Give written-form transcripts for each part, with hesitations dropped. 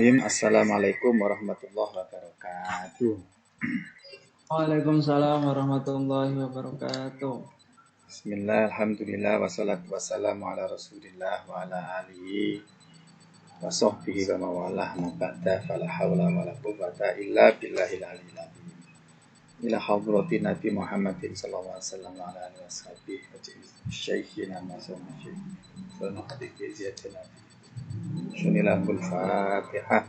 Bismillahirrahmanirrahim. Assalamualaikum warahmatullahi wabarakatuh. Waalaikumsalam warahmatullahi wabarakatuh. Bismillah, alhamdulillah, wassalatu wassalamu ala rasulillah wa ala alihi wa sahbihi wa mawalah mabada fala hawla wa la quwwata illa billahil aliyil azim. Ila hadrati Nabi Muhammadin sallallahu alaihi wasallam wa ala alihi wa sahbihi wa syekhina masyaallah syekh. Wa hadithi ziyatina. Sunilahul Fatihah.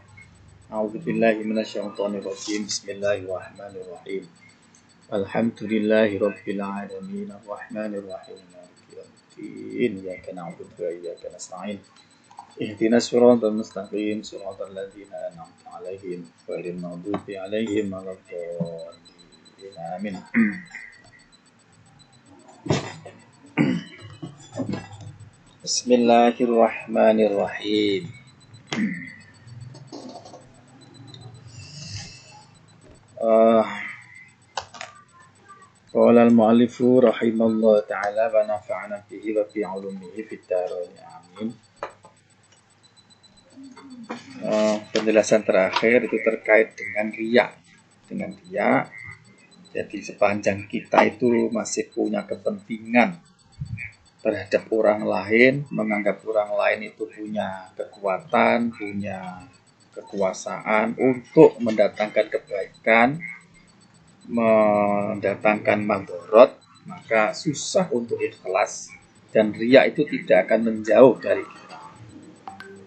A'udzu billahi minasyaitonir rajim. Bismillahirrahmanirrahim. Alhamdulillahi rabbil alamin arrahmanir rahim maliki yaumiddin iyyaka na'budu wa iyyaka nasta'in ihdinas siratal mustaqim siratal ladzina an'amta 'alaihim ghairil maghdubi 'alaihim waladdallin amin. Bismillahirrahmanirrahim. Qala al-mu'allifu rahimallahu ta'ala wa nafa'ana bihi wa bi 'ulumihi fid dharain amin. Penjelasan terakhir itu terkait dengan riya. Dengan riya, jadi sepanjang kita itu masih punya kepentingan terhadap orang lain, menganggap orang lain itu punya kekuatan, punya kekuasaan untuk mendatangkan kebaikan, mendatangkan mandorot, maka susah untuk ikhlas dan riya itu tidak akan menjauh dari kita.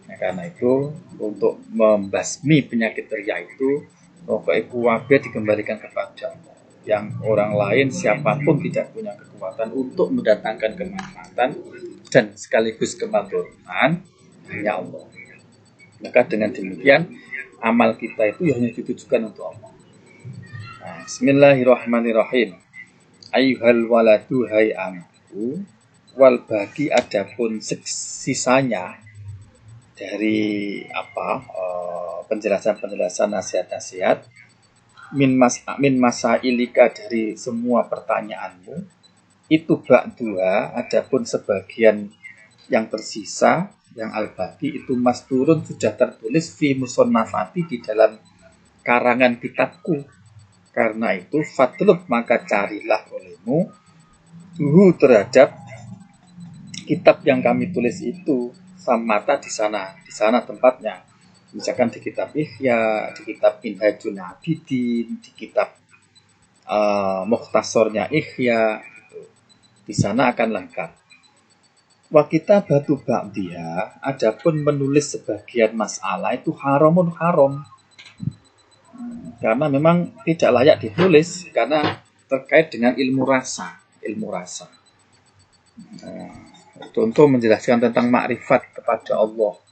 Nah, karena itu untuk membasmi penyakit riya itu pokoknya kuwabe dikembalikan kepada Allah. Yang orang lain siapapun tidak punya kekuatan untuk mendatangkan kemanfaatan dan sekaligus kemandorotan, hanya Allah. Maka dengan demikian amal kita itu hanya ditujukan untuk Allah. Nah, Bismillahirrahmanirrahim. Ayyuhal waladu hai anakku, wal bagi adapun sisanya dari penjelasan-penjelasan nasihat-nasihat min masailika dari semua pertanyaanmu itu ba'dua, adapun sebagian yang tersisa yang al-baqi itu masturun sudah tertulis fi musannafati di dalam karangan kitabku. Karena itu fatlub maka carilah olehmu terhadap kitab yang kami tulis itu samata di sana tempatnya. Misalkan di kitab Ihya, di kitab Minhajul Abidin, di kitab Mukhtasornya Ihya, gitu. Di sana akan lengkap. Wa kitabatu ba'diha, adapun menulis sebagian masalah itu haramun haram. Karena memang tidak layak ditulis karena terkait dengan ilmu rasa. Untuk menjelaskan tentang makrifat kepada Allah,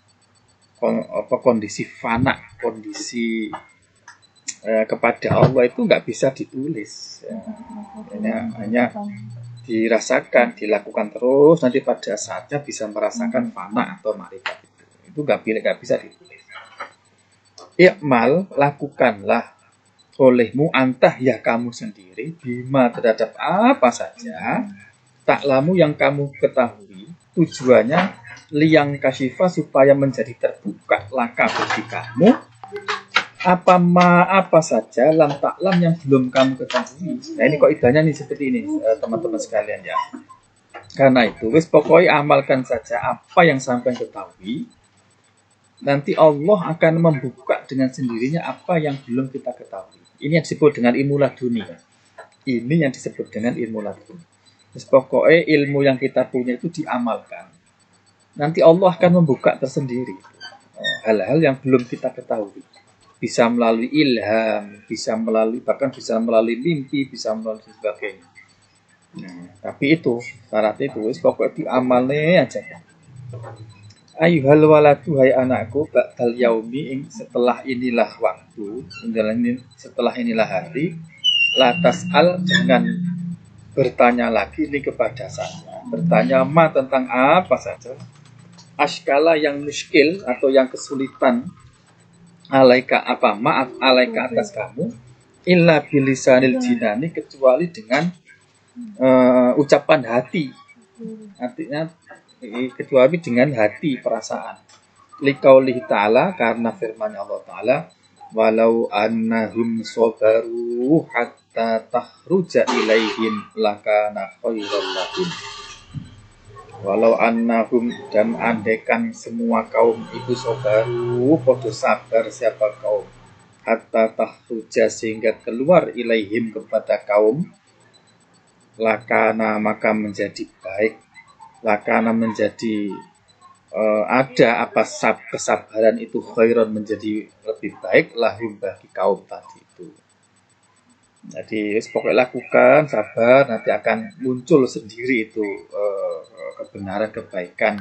kondisi fana, kondisi kepada Allah itu nggak bisa ditulis, hanya dirasakan, dilakukan terus, nanti pada saatnya bisa merasakan fana atau makrifat itu nggak bisa ditulis. I'mal, lakukanlah olehmu antah ya kamu sendiri bima terhadap apa saja taklamu yang kamu ketahui, tujuannya liyang kasyifa supaya menjadi terbuka laka bagi kamu apa saja lam taklam yang belum kamu ketahui. Nah ini kok idanya nih seperti ini teman-teman sekalian ya. Karena itu wis pokoknya amalkan saja apa yang sampai ketahui. Nanti Allah akan membuka dengan sendirinya apa yang belum kita ketahui. Ini yang disebut dengan ilmu laduni. Ini yang disebut dengan ilmu laduni. Wis pokoknya ilmu yang kita punya itu diamalkan. Nanti Allah akan membuka tersendiri hal-hal yang belum kita ketahui. Bisa melalui ilham, bahkan bisa melalui mimpi, bisa melalui sebagainya. Nah, tapi itu syaratnya itu pokoknya diamalnya aja. Ayyuhal waladu hai anakku ba'dal yaumi, setelah inilah waktu, setelah inilah hari, la tas'al, jangan bertanya lagi ini kepada saya. Bertanya tentang apa saja. Askala yang muskil atau yang kesulitan alaika atas kamu illa bilisanil jinani, kecuali dengan ucapan hati. Artinya kecuali dengan hati, perasaan. liqaulihi ta'ala, karena firman Allah Ta'ala, walau annahum sabaru hatta takhruja ilaihim lakana khairal lahum. Walau annahum, dan andekan semua kaum itu sabaru, podo sabar siapa kaum, hatta takhruja, sehingga keluar ilaihim kepada kaum, lakana, maka menjadi baik, lakana menjadi ada apa kesabaran itu khairan, menjadi lebih baik, lahum, bagi kaum tadi itu. Jadi pokoknya lakukan, sabar, nanti akan muncul sendiri itu kebenaran, kebaikan.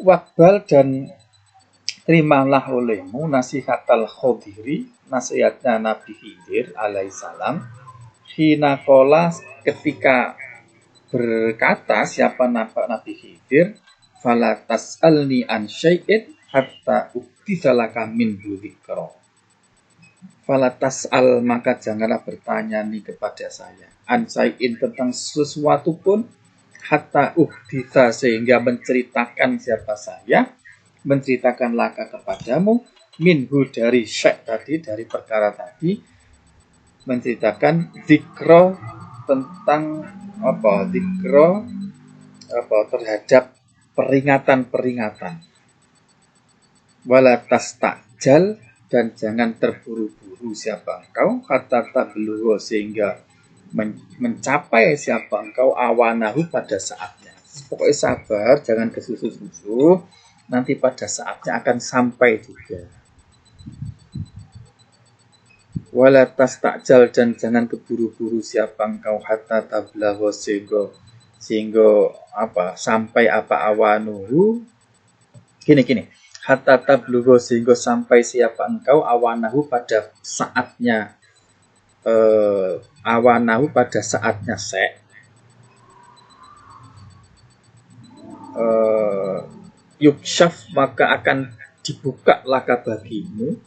Wakbal, dan terimalah olehmu nasihatal Khudiri, nasihatnya Nabi Khidir alaihissalam, hina kola, ketika berkata siapa Nabi Khidir, fala tas'alni an syai'in hatta uktithalaka min dzikra. Fala tas'al, maka janganlah bertanya nih kepada saya, an syai'in, tentang sesuatu pun, hatta uktitha, sehingga menceritakan siapa saya, menceritakan laka kepadamu, minhu, dari syai' tadi, dari perkara tadi, menceritakan dzikra, tentang apa, dzikra apa, terhadap peringatan-peringatan. Wala tastajal, dan jangan terburu-buru siapa engkau, hatta tablugha, sehingga mencapai siapa engkau, awanahu, pada saatnya. Pokoknya sabar, jangan kesusu-susu, nanti pada saatnya akan sampai juga. Wala tastajal, dan jangan keburu-buru siapa engkau, hatta tablugha, sehingga apa, sampai apa, awanuhu, gini hatta tablugha, sehingga sampai siapa engkau, awanahu, pada saatnya, awanahu, pada saatnya yukshaf, maka akan dibuka laka bagimu,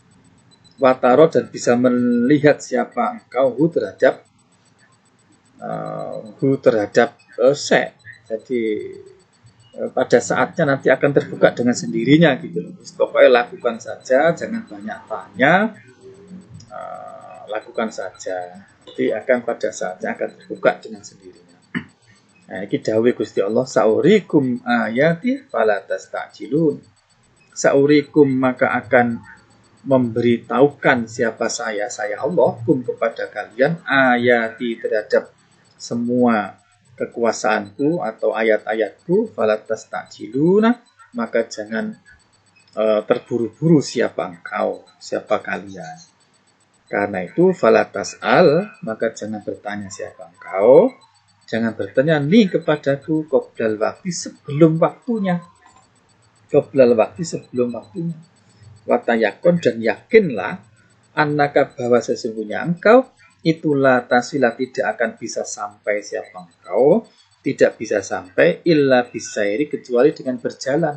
wataro, dan bisa melihat siapa engkau, terhadap jadi pada saatnya nanti akan terbuka dengan sendirinya gitu. Pokoknya lakukan saja, jangan banyak tanya, lakukan saja, nanti akan pada saatnya akan terbuka dengan sendirinya. Nah, ini dawuh Gusti Allah, saurikum ayati fala tastajilun. Saurikum, maka akan memberitahukan siapa saya Allah, kum, kepada kalian, ayati, terhadap semua kekuasaanku atau ayat-ayatku, fala tastajiluna, maka jangan terburu-buru siapa engkau, siapa kalian. Karena itu fala tas'al, maka jangan bertanya siapa engkau, jangan bertanya nih kepadaku, qoblal waktu, sebelum waktunya, qoblal waktu, sebelum waktunya. Watayakon, dan yakinlah, annaka, bahwa sesungguhnya engkau, itulah tasila, tidak akan bisa sampai siapa engkau, tidak bisa sampai illa bisairi, kecuali dengan berjalan.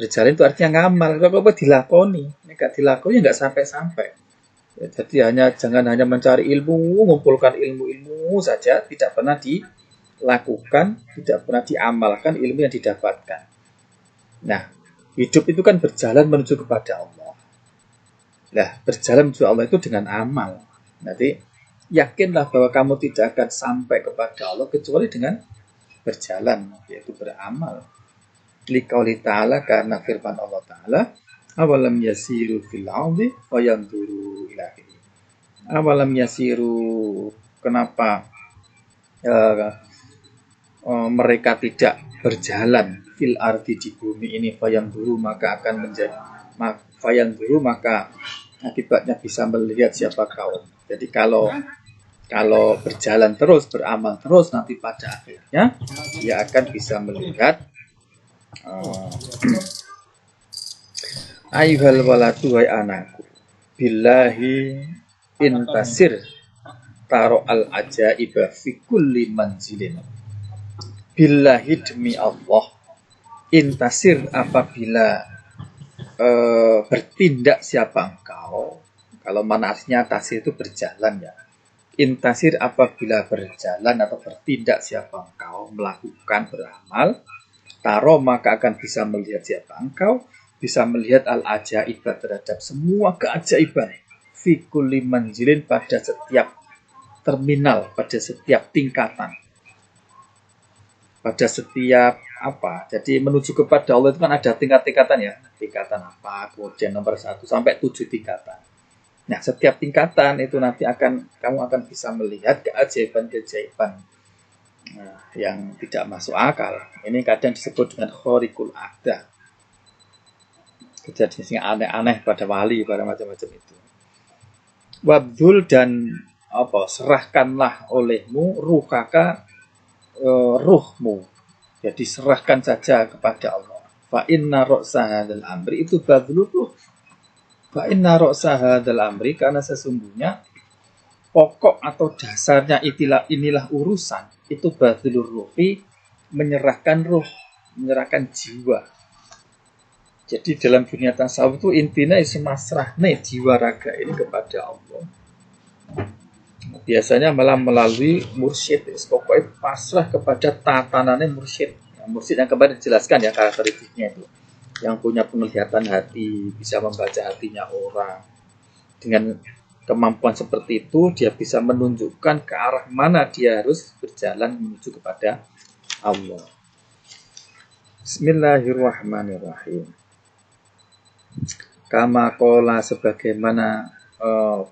Berjalan itu artinya ngamal, apa dilakoni, enggak dilakoni enggak sampai-sampai. Ya, jadi jangan hanya mencari ilmu, mengumpulkan ilmu saja, tidak pernah dilakukan, tidak pernah diamalkan ilmu yang didapatkan. Nah, hidup itu kan berjalan menuju kepada Allah. Nah, berjalan menuju Allah itu dengan amal. Nanti yakinlah bahwa kamu tidak akan sampai kepada Allah kecuali dengan berjalan, yaitu beramal. Liqauli ta'ala, karena firman Allah Ta'ala, awalam yasiru fil ardi fayanduru ila akhirih. Awalam yasiru, kenapa mereka tidak berjalan fil ardi, di bumi ini, fayanduru, maka akan menjadi, fayanduru, maka akibatnya bisa melihat siapa kaum. Jadi kalau berjalan terus, beramal terus, nanti pada akhirnya dia akan bisa melihat. Ayuhal waladu, hai anakku, billahi intasir taro al ajaiba fi kulli manzilin. Billahi, demi Allah, intasir, apabila bertindak siapa engkau. Kalau mana aslinya tasir itu berjalan ya. Intasir, apabila berjalan atau bertindak siapa engkau, melakukan, beramal, Taro maka akan bisa melihat siapa engkau, bisa melihat al-ajaibat terhadap semua keajaiban. Fi kulli manzilin pada setiap terminal, pada setiap tingkatan. Pada setiap apa? Jadi menuju kepada Allah itu kan ada tingkat-tingkatan ya. Tingkatan apa? Kemudian nomor 1 sampai 7 tingkatan. Nah, setiap tingkatan itu nanti kamu akan bisa melihat keajaiban-keajaiban yang tidak masuk akal. Ini kadang disebut dengan khorikul ada. Kejadian yang aneh-aneh pada wali, pada macam-macam itu. Wabdul dan serahkanlah olehmu ruhaka ruhmu. Jadi serahkan saja kepada Allah. Fa inna ra'sa hadzal amri itu badlul ruh. Fa inna ra'sa hadzal amri karena sesungguhnya pokok atau dasarnya inilah urusan itu badlur ruhi, menyerahkan ruh, menyerahkan jiwa. Jadi dalam dunia tasawuf itu intinya masrahne jiwa raga ini kepada Allah. Biasanya malah melalui mursyid, pokoknya pasrah kepada tatanannya mursyid. Mursyid yang kemarin dijelaskan ya karakteristiknya itu, yang punya penglihatan hati, bisa membaca hatinya orang. Dengan kemampuan seperti itu, dia bisa menunjukkan ke arah mana dia harus berjalan menuju kepada Allah. Bismillahirrahmanirrahim. Kama qala sebagaimana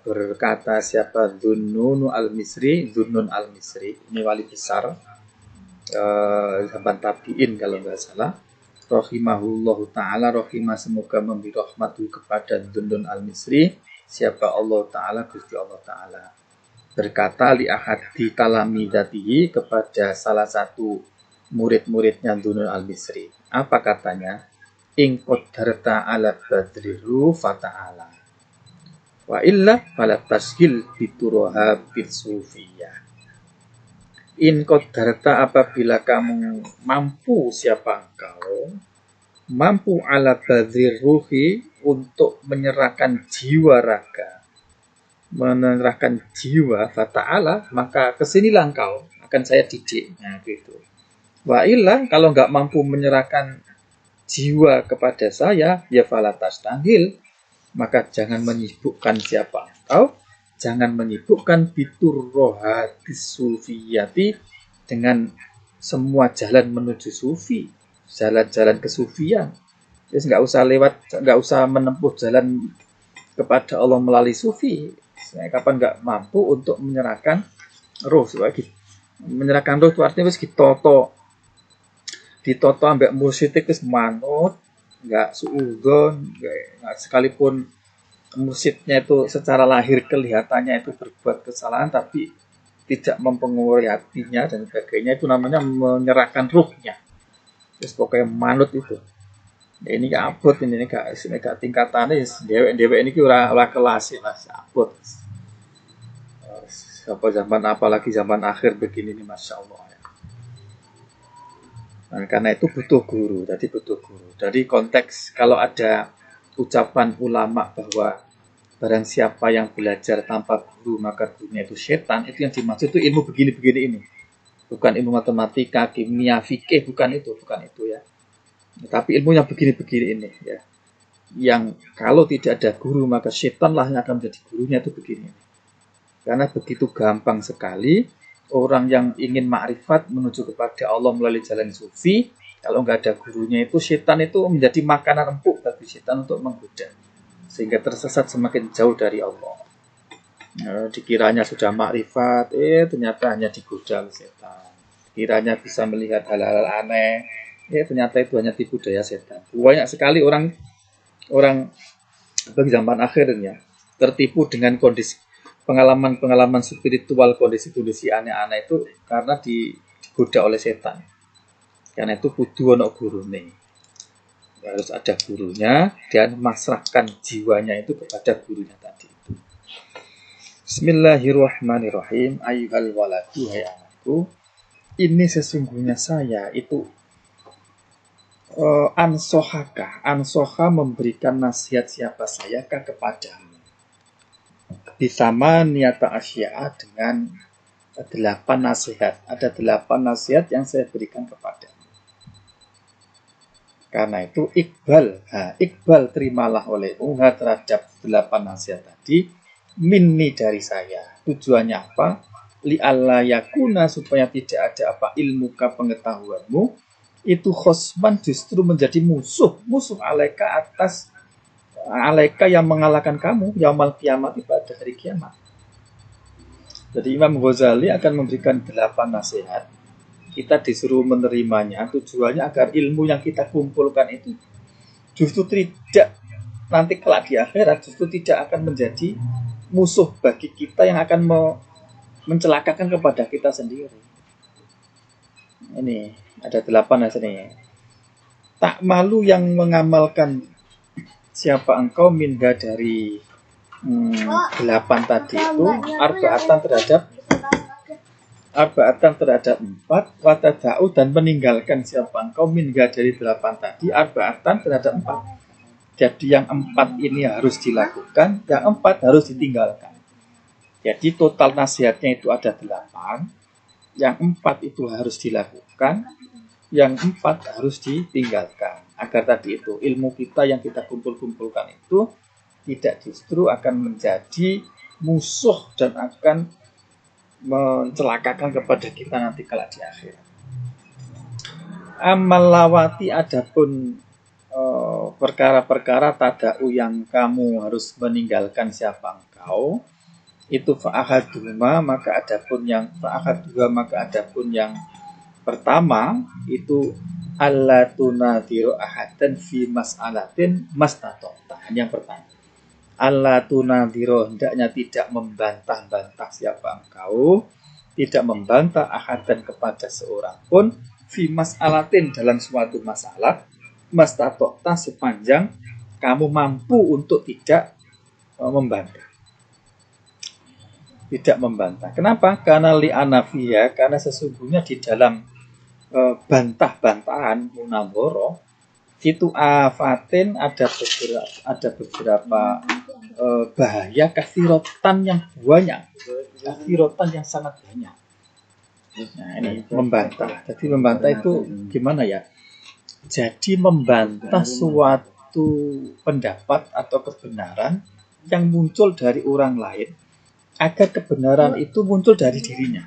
berkata siapa Dhunnun al-Misri. Dhunnun al-Misri ini wali besar zaman tabi'in kalau nggak salah. Rahimahullahu ta'ala, rahimah semoga memberi rahmatu kepada Dhunnun al-Misri. Siapa Allah Ta'ala, Gusti Allah Ta'ala berkata li ahadi talamidatihi kepada salah satu murid-muridnya Dhunnun al-Misri. Apa katanya? In qadarta ala badriru fata'ala wa illa fala tashil bituroha bisufiyah. In qadarta apabila kamu mampu, siapa engkau mampu ala badriruhi untuk menyerahkan jiwa raga, menyerahkan jiwa fata'ala, maka kesinilah engkau akan saya didik. Nah gitu. Wa illa kalau nggak mampu menyerahkan jiwa kepada saya, ya falatas tanggil, maka jangan menyibukkan siapa engkau, jangan menyibukkan bitur rohadis sufiyati dengan semua jalan menuju sufi, jalan-jalan kesufian. Jadi nggak usah menempuh jalan kepada Allah melalui sufi. Saya kapan nggak mampu untuk menyerahkan roh, menyerahkan roh itu artinya wis ditoto ambek mursyid wis manut, nggak suudzon, nggak sekalipun mursyidnya itu secara lahir kelihatannya itu berbuat kesalahan tapi tidak mempengaruhi hatinya dan sebagainya, itu namanya menyerahkan ruhnya. Terus pokoknya manut itu. Ya, ini abot ini gak tingkatannya dewek ini ora kelas Mas, abot. Apa zaman apalagi zaman akhir begini nih, Masya Allah ya. Nah, karena itu butuh guru. Dari konteks kalau ada ucapan ulama bahwa barang siapa yang belajar tanpa guru maka gurunya itu setan, itu yang dimaksud itu ilmu begini-begini ini. Bukan ilmu matematika, kimia, fikih, bukan itu ya. Tapi ilmunya begini-begini ini ya. Yang kalau tidak ada guru maka setanlah yang akan menjadi gurunya, itu begini. Karena begitu gampang sekali orang yang ingin makrifat menuju kepada Allah melalui jalan sufi, kalau nggak ada gurunya itu setan itu menjadi makanan empuk bagi setan untuk menggoda, sehingga tersesat semakin jauh dari Allah. Dikiranya sudah makrifat, ternyata hanya digoda oleh setan. Dikiranya bisa melihat hal-hal aneh, ternyata itu hanya tipu daya setan. Banyak sekali orang bagi zaman akhirnya tertipu dengan kondisi pengalaman spiritual, kondisi aneh-aneh itu karena digoda oleh setan. Karena itu kudu ono gurune. Harus ada gurunya dan masrahkan jiwanya itu kepada gurunya tadi itu. Bismillahirrahmanirrahim. Ayyuhal waladu, hai anakku, ini sesungguhnya saya itu ansoha memberikan nasihat siapa sayakah kepadamu. Bisama niata asya'a dengan 8 nasihat. Ada 8 nasihat yang saya berikan kepadamu. Karena itu Iqbal terimalah olehmu terhadap 8 nasihat tadi minni dari saya. Tujuannya apa? Li'alla yakuna supaya tidak ada apa ilmuka pengetahuanmu itu khosman justru menjadi musuh alaika atas alaika yang mengalahkan kamu yaumal kiamat pada hari kiamat. Jadi Imam Ghazali akan memberikan 8 nasihat. Kita disuruh menerimanya, tujuannya agar ilmu yang kita kumpulkan itu justru tidak nanti kelak di akhirat justru tidak akan menjadi musuh bagi kita yang akan mencelakakan kepada kita sendiri. Ini ada 8 nasihat. Tak malu yang mengamalkan siapa engkau minha dari 8 tadi itu arba'atan terhadap 4 watada'u dan meninggalkan siapa engkau minha dari 8 tadi arba'atan terhadap 4. Jadi yang 4 ini harus dilakukan, yang 4 harus ditinggalkan. Jadi total nasihatnya itu ada 8, yang 4 itu harus dilakukan, yang 4 harus ditinggalkan. Agar tadi itu ilmu kita yang kita kumpulkan itu tidak justru akan menjadi musuh dan akan mencelakakan kepada kita nanti kelak di akhirat. Amal lawati adapun perkara-perkara tada'u yang kamu harus meninggalkan siapa engkau itu fa'ahaduhuma maka adapun yang pertama itu alla tunadiru ahadan fi mas'alatin mastata'ta. Yang pertama alla tunadiru hendaknya tidak membantah-bantah siapa engkau, tidak membantah ahadan kepada seorang pun fi mas'alatin dalam suatu masalah mastata'ta sepanjang kamu mampu untuk tidak membantah. Tidak membantah. Kenapa? Karena li'anafiya, karena sesungguhnya di dalam bantah-bantahan munadharah itu afatin ada beberapa bahaya kafirotan yang banyak, kafirotan yang sangat banyak. Nah ini membantah. Jadi membantah itu gimana ya? Jadi membantah suatu pendapat atau kebenaran yang muncul dari orang lain agar kebenaran itu muncul dari dirinya.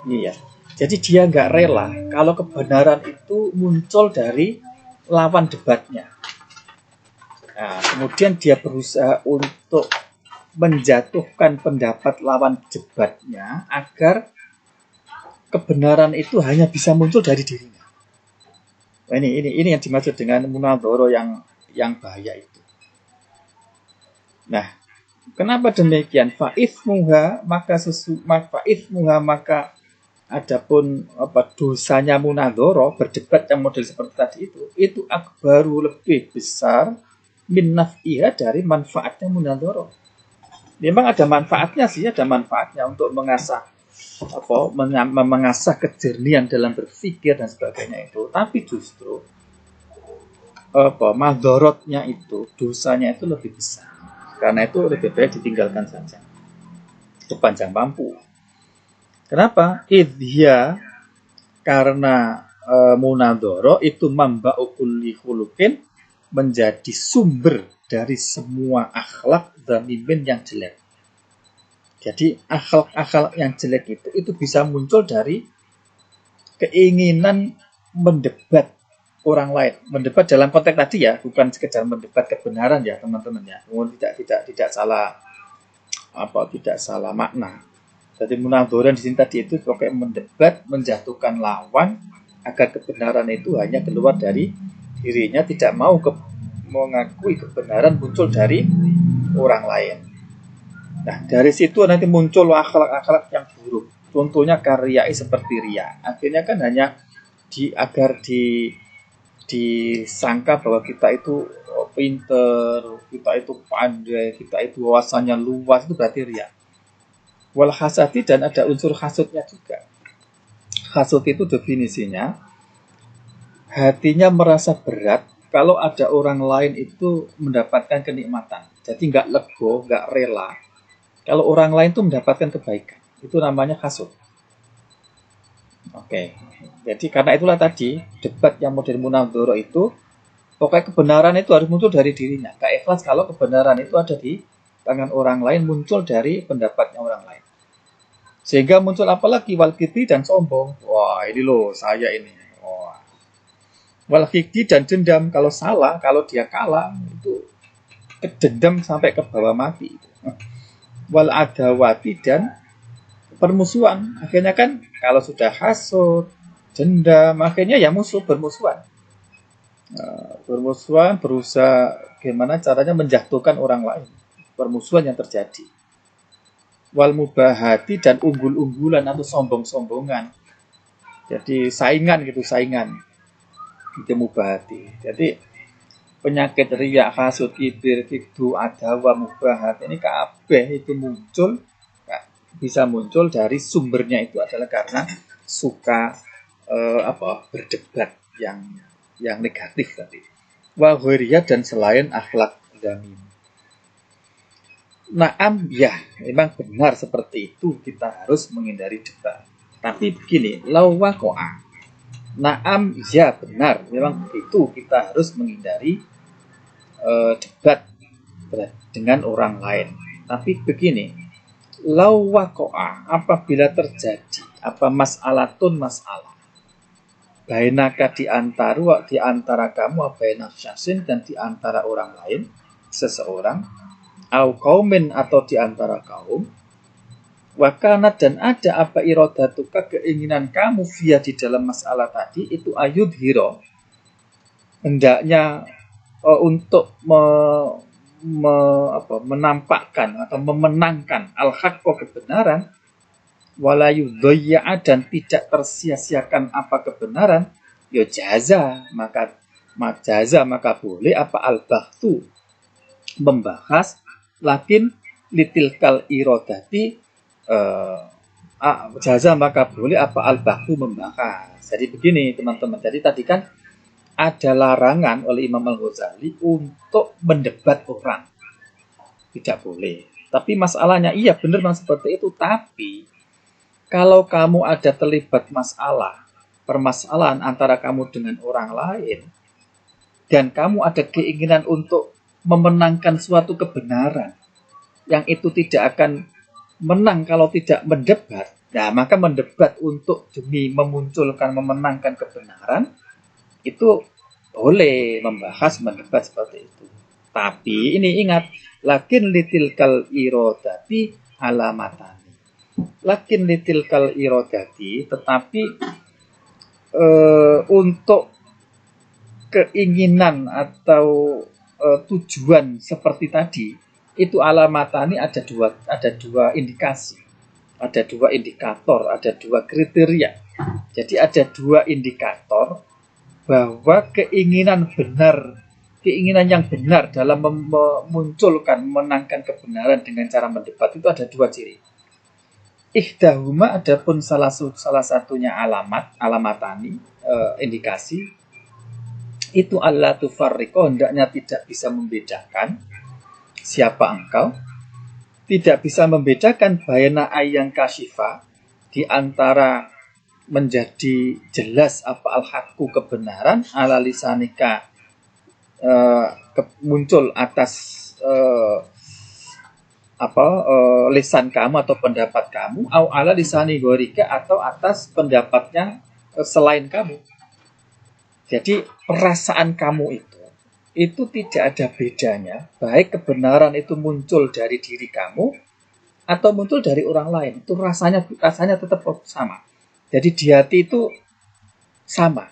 Iya. Jadi dia nggak rela kalau kebenaran itu muncul dari lawan debatnya. Nah, kemudian dia berusaha untuk menjatuhkan pendapat lawan debatnya agar kebenaran itu hanya bisa muncul dari dirinya. Nah, ini yang dimaksud dengan munadharah yang bahaya itu. Nah, kenapa demikian? Fa'ithmuha maka adapun dosanya munadharah berdebat yang model seperti tadi itu akbaru lebih besar min naf'iha dari manfaatnya munadharah. Memang ada manfaatnya sih, ada manfaatnya untuk mengasah kejernihan dalam berpikir dan sebagainya itu. Tapi justru madharatnya itu, dosanya itu lebih besar. Karena itu lebih baik ditinggalkan saja sepanjang mampu. Kenapa? Idhya karena munadharah itu mamba'u kulli khuluqin menjadi sumber dari semua akhlak dhamimin yang jelek. Jadi akhlak-akhlak yang jelek itu bisa muncul dari keinginan mendebat orang lain. Mendebat dalam konteks tadi ya, bukan sekedar mendebat kebenaran ya teman-teman ya. Tidak salah tidak salah makna. Jadi munadharah di sini tadi itu pokoknya mendebat, menjatuhkan lawan agar kebenaran itu hanya keluar dari dirinya, tidak mau mengakui kebenaran muncul dari orang lain. Nah, dari situ nanti muncul akhlak-akhlak yang buruk. Contohnya karyai seperti riya. Akhirnya kan hanya agar disangka bahwa kita itu pinter, kita itu pandai, kita itu wawasannya luas, itu berarti riya. Wal hasadi dan ada unsur hasudnya juga. Hasud itu definisinya hatinya merasa berat kalau ada orang lain itu mendapatkan kenikmatan. Jadi nggak lego, nggak rela kalau orang lain itu mendapatkan kebaikan. Itu namanya hasud. Oke. Jadi karena itulah tadi debat yang model munadharah itu pokoknya kebenaran itu harus muncul dari dirinya. Gak ikhlas kalau kebenaran itu ada di tangan orang lain, muncul dari pendapatnya orang lain. Sehingga muncul apalagi wal kibri dan sombong. Wah, ini loh saya ini. Wah. Wal kibri dan dendam, kalau salah, kalau dia kalah itu dendam sampai ke bawah mati. Wal adawati dan permusuhan. Akhirnya kan kalau sudah hasud, dendam, akhirnya ya musuh, bermusuhan. Bermusuhan, berusaha gimana caranya menjatuhkan orang lain. Permusuhan yang terjadi. Wal mubahati dan unggul-unggulan atau sombong-sombongan. Jadi saingan gitu, saingan. Itu mubahati. Jadi penyakit riya, hasud, kibir, kibdu, adawa, mubahat ini kabeh itu muncul, bisa muncul dari sumbernya itu adalah karena suka berdebat yang negatif tadi. Wa ghairiyah dan selain akhlak dzamim. Naam, ya, memang benar seperti itu, kita harus menghindari debat. Tapi begini, lawakoa. Naam, ya benar, memang begitu, kita harus menghindari debat dengan orang lain. Tapi begini, lawakoa, apabila terjadi apa masalah bainaka di antara kamu, baina syasin dan di antara orang lain, seseorang, au kaumin atau di antara kaum, wakana dan ada apa irodatuka keinginan kamu via di dalam masalah tadi itu ayud hiro, hendaknya untuk menampakkan atau memenangkan al-haqqa kebenaran, walayu doya'a dan tidak tersia-siakan apa kebenaran, ya jaza maka boleh apa al-bahthu membahas, lakin litilkal irodati jaza maka boleh apa al-bahthu membahas. Jadi begini teman-teman, jadi tadi kan ada larangan oleh Imam Al-Ghazali untuk mendebat orang, tidak boleh. Tapi masalahnya iya benar memang seperti itu, tapi kalau kamu ada terlibat permasalahan antara kamu dengan orang lain, dan kamu ada keinginan untuk memenangkan suatu kebenaran, yang itu tidak akan menang kalau tidak mendebat, nah maka mendebat untuk demi memenangkan kebenaran, itu boleh mendebat seperti itu. Tapi ini ingat, lakin litilkal irodati alamatani. Lakin litilkal irodati, tetapi untuk keinginan atau tujuan seperti tadi, itu alamatani ada dua indikasi, ada dua indikator, ada dua kriteria. Jadi ada dua indikator bahwa keinginan yang benar dalam memenangkan kebenaran dengan cara mendebat itu ada dua ciri. Ihdahuma, adapun salah satunya alamatani, indikasi itu alla tufarriqo, hendaknya tidak bisa membedakan siapa engkau, tidak bisa membedakan baina ayang kasyifa, di antara menjadi jelas apa al-haqqu kebenaran, ala lisanika muncul atas lisan kamu atau pendapat kamu, au ala lisani ghairika atau atas pendapatnya selain kamu. Jadi perasaan kamu itu tidak ada bedanya, baik kebenaran itu muncul dari diri kamu atau muncul dari orang lain, itu rasanya tetap sama. Jadi di hati itu sama.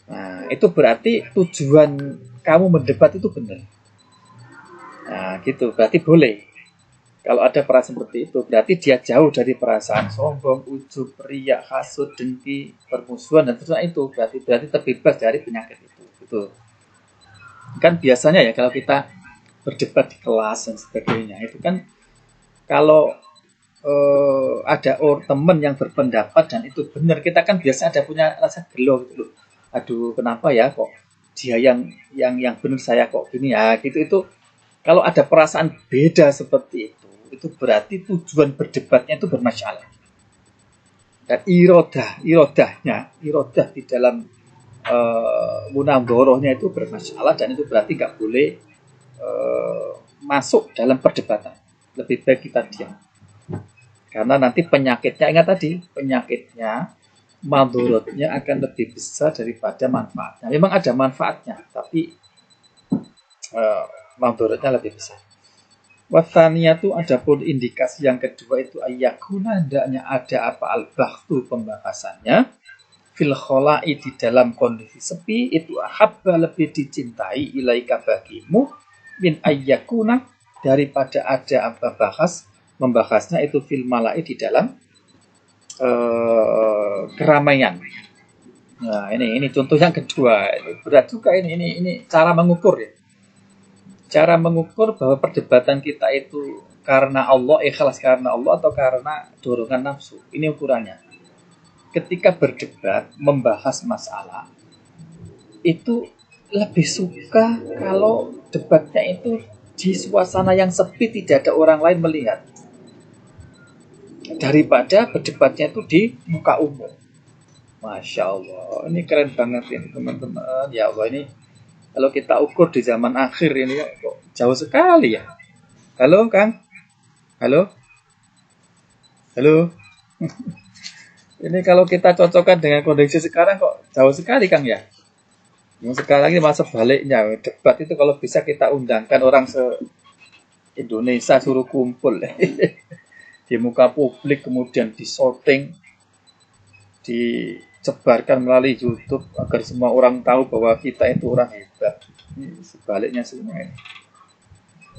Nah, itu berarti tujuan kamu mendebat itu benar. Nah, gitu, berarti boleh. Kalau ada perasaan seperti itu, berarti dia jauh dari perasaan sombong, ujub, riya, hasud, dengki, permusuhan, dan sebagainya itu. Berarti terbebas dari penyakit itu. Gitu. Kan biasanya ya kalau kita berdebat di kelas dan sebagainya, itu kan kalau ada teman yang berpendapat dan itu benar, kita kan biasa ada punya rasa gelo gitu loh. Aduh, kenapa ya kok dia yang benar, saya kok gini ya gitu. Itu kalau ada perasaan beda seperti itu berarti tujuan berdebatnya itu bermasalah. Dan irodah di dalam munadharahnya itu bermasalah, dan itu berarti nggak boleh masuk dalam perdebatan. Lebih baik kita diam. Karena nanti penyakitnya, ingat tadi, penyakitnya, madharatnya akan lebih besar daripada manfaatnya. Memang ada manfaatnya, tapi madharatnya lebih besar. Watania itu adapun indikasi yang kedua itu ayyakuna, hendaknya ada apa al-bahthu pembahasannya fil khola'i di dalam kondisi sepi itu ahabba lebih dicintai ilaika bagimu min ayyakuna daripada ada apa membahasnya itu fil mala'i di dalam keramaian. Nah, ini contoh yang kedua. Berat juga ini cara mengukur ya. Cara mengukur bahwa perdebatan kita itu karena Allah, ikhlas karena Allah atau karena dorongan nafsu. Ini ukurannya. Ketika berdebat, membahas masalah, itu lebih suka kalau debatnya itu di suasana yang sepi, tidak ada orang lain melihat, daripada berdebatnya itu di muka umum. Masya Allah, ini keren banget ini teman-teman. Ya Allah, ini kalau kita ukur di zaman akhir ini kok jauh sekali ya. Halo Kang? Halo? Ini kalau kita cocokkan dengan kondisi sekarang kok jauh sekali Kang ya. Yang sekarang ini masa baliknya. Debat itu kalau bisa kita undangkan orang se-Indonesia, suruh kumpul di muka publik, kemudian disorting, disebarkan melalui YouTube agar semua orang tahu bahwa kita itu orang hebat. Ini sebaliknya semua ini.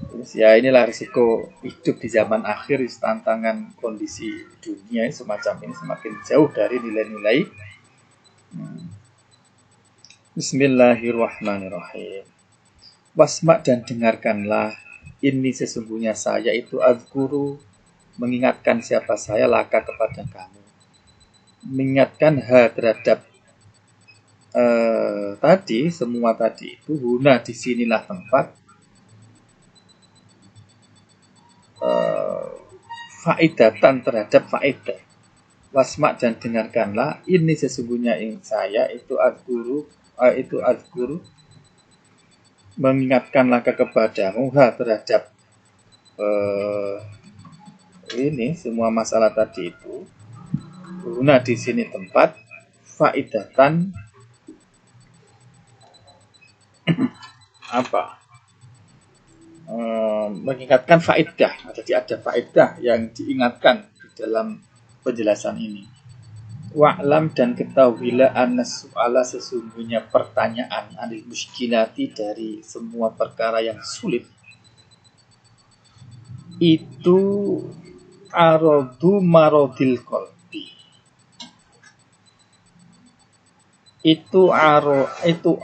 Terus ya inilah risiko hidup di zaman akhir, tantangan kondisi dunia semacam ini semakin jauh dari nilai-nilai. Bismillahirrahmanirrahim. Wasma' dan dengarkanlah, ini sesungguhnya saya itu azkuru, mengingatkan siapa saya laka kepada kamu. Mengingatkan terhadap tadi, semua tadi itu guna disinilah tempat faidatan terhadap faedah. Wasma' dan dengarkanlah, ini sesungguhnya saya itu azkuru, mengingatkanlah kepadamu terhadap ini semua masalah tadi itu guna di sini tempat faidatan apa? Mengingatkan faedah. Jadi ada faedah yang diingatkan di dalam penjelasan ini. Wa'lam dan ketahuilah anna su'ala sesungguhnya pertanyaan anil muskilati dari semua perkara yang sulit itu aradu marodil qalbi. Itu aradu